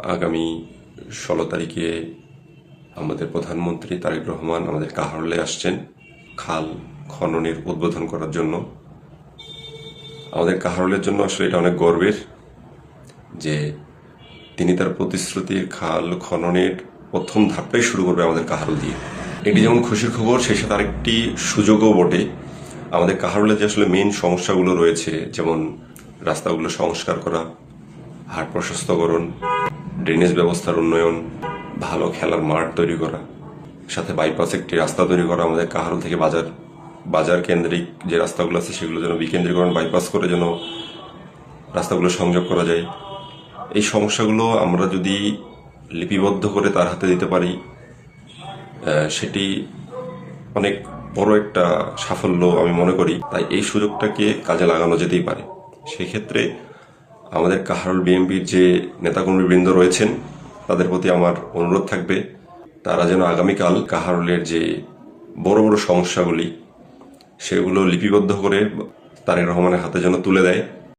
আগামী 16 তারিখে আমাদের প্রধানমন্ত্রী তারেক রহমান আমাদের কাহারোলে আসছেন খাল খননের উদ্বোধন করার জন্য। আমাদের কাহারোলের জন্য আসলে এটা অনেক গর্বের যে তিনি তার প্রতিশ্রুতির খাল খননের প্রথম ধাপটাই শুরু করবে আমাদের কাহারোল দিয়ে। এটি যেমন খুশির খবর, সেই সাথে আরেকটি সুযোগও বটে। আমাদের কাহারোলে যে আসলে মেইন সমস্যাগুলো রয়েছে, যেমন রাস্তাগুলো সংস্কার করা, হাট প্রশস্তকরণ, ড্রেনেজ ব্যবস্থার উন্নয়ন, ভালো খেলার মাঠ তৈরি করা, সাথে বাইপাস একটি রাস্তা তৈরি করা, আমাদের কাহারোল থেকে বাজার কেন্দ্রিক যে রাস্তাগুলো আছে সেগুলো যেন বিকেন্দ্রীকরণ বাইপাস করে যেন রাস্তাগুলো সংযোগ করা যায়। এই সমস্যাগুলো আমরা যদি লিপিবদ্ধ করে তার হাতে দিতে পারি, সেটি অনেক বড় একটা সাফল্য আমি মনে করি। তাই এই সুযোগটাকে কাজে লাগানো যেতেই পারে। সেক্ষেত্রে আমাদের কাহারোল বিএনপির যে নেতাকর্মীবৃন্দ রয়েছেন তাদের প্রতি আমার অনুরোধ থাকবে, তারা যেন আগামীকাল কাহারোলের যে বড় বড় সমস্যাগুলি সেগুলো লিপিবদ্ধ করে তারেক রহমানের হাতে যেন তুলে দেয়।